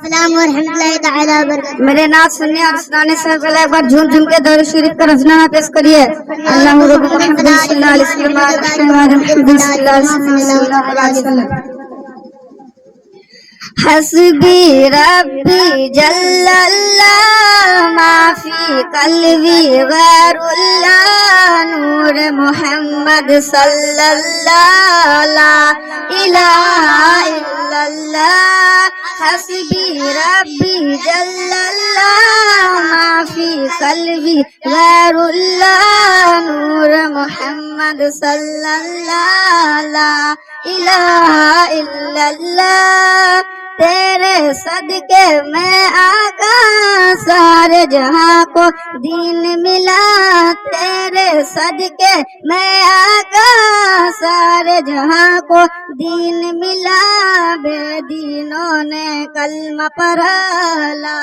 السلام ورحمۃ اللہ تعالی وبرکاتہ۔ میرے نعت سننے اور سنانے سے پہلے ایک بار جھوم جھوم کے درود شریف کا رضنامہ پیش کریے۔ اللہ رب محمد صلی اللہ علیہ وسلم حسبی ربی جل اللہ ما فی قلبی غیر اللہ نور محمد صلی اللہ لا الہ الا اللہ حسبی ربی جل اللہ ما فی قلبی غیر اللہ نور محمد صلی اللہ لا الہ الا اللہ تیرے صدقے میں آقا سارے جہاں کو دین ملا تیرے صدقے میں آقا سارے جہاں کو دین ملا بے دینوں نے کلمہ پڑھا لا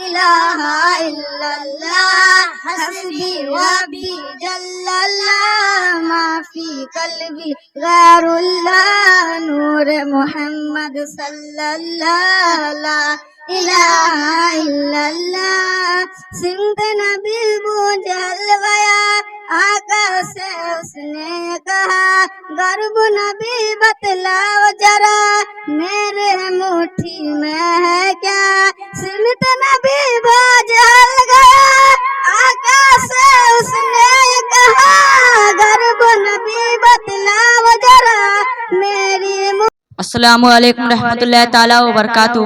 الہ الا اللہ حسبی ربی جل اللہ ما فی قلبی غیر اللہ نور محمد صلی اللہ لا الہ الا اللہ سمت نبی بوجھل گیا آقا سے اس نے کہا غرب نبی بتلاؤ ذرا میرے مٹھی میں ہے کیا سمت نبی بوجھل گیا آقا سے اس نے کہا غرب نبی بتلاؤ ذرا میری السلام علیکم رحمۃ اللہ تعالی وبرکاتہ۔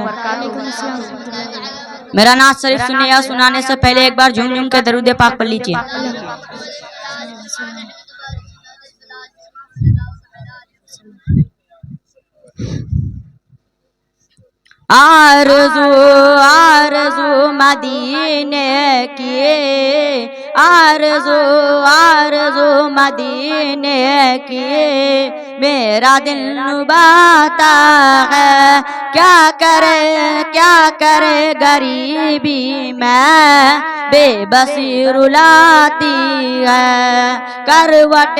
میرا نعت شریف سننے یا سنانے سے پہلے ایک بار جھوم جھوم کے درود پاک پڑھ لیجیے۔ آرزو مدینے کی آرزو مدینے کی میرا دل نباتا ہے کیا کرے غریبی میں بے بسی رلاتی ہے کروٹ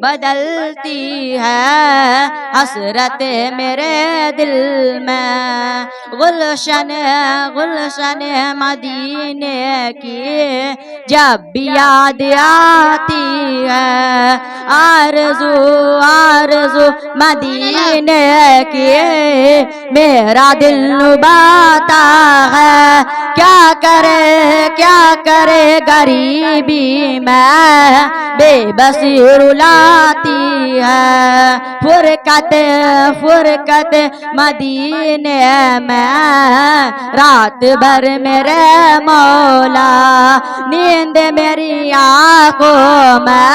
بدلتی ہے حسرت میرے دل میں گلشن مدینے کی جب بھی یاد آتی ہے آرزو مدینے کی میرا دل نباتا ہے کیا کرے غریبی میں بے بسی رلاتی ہے فرقت مدینے میں رات بھر میرے مولا نیند میری آنکھوں میں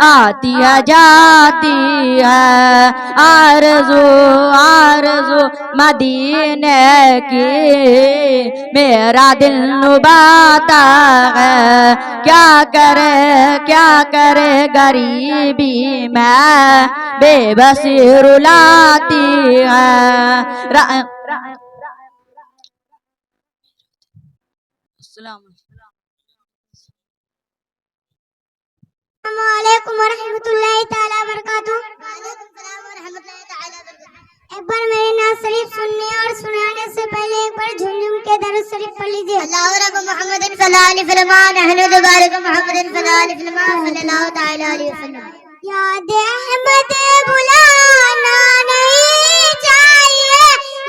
آتی ہے جاتی ہے آرزو مدینے کی میرا دل نباتا ہے کیا کرے غریبی میں بے بسی رلاتی ہے السلام علیکم ورحمۃ اللہ تعالی وبرکاتہ۔ ایک بار میرے نعت شریف سننے اور سنانے سے پہلے ایک بار جھوم جھوم کے درود شریف پڑھ لیجیے۔ اللہ رب محمد صلی اللہ علیہ وسلم احمد بارک محمد صلی اللہ علیہ وسلم صلی اللہ تعالی علیہ وسلم۔ یاد احمد بلانا نہیں چاہیے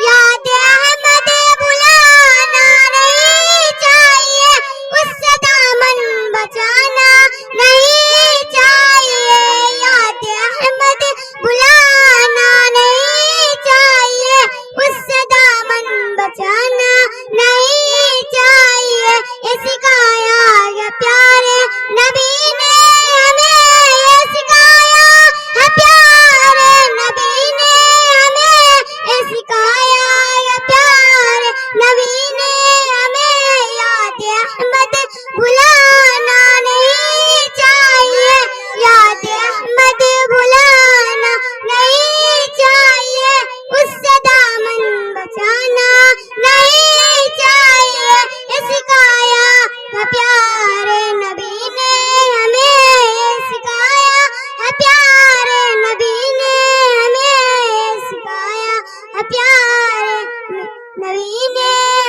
یاد احمد بلانا نہیں چاہیے اس سے دامن بچانا نہیں چاہیے یاد احمد بلانا نہیں چاہیے اس سے دامن بچانا نہیں چاہیے یہ سکھایا ہے پیارے نبی نے ہمیں یہ سکھایا ہے پیارے نبی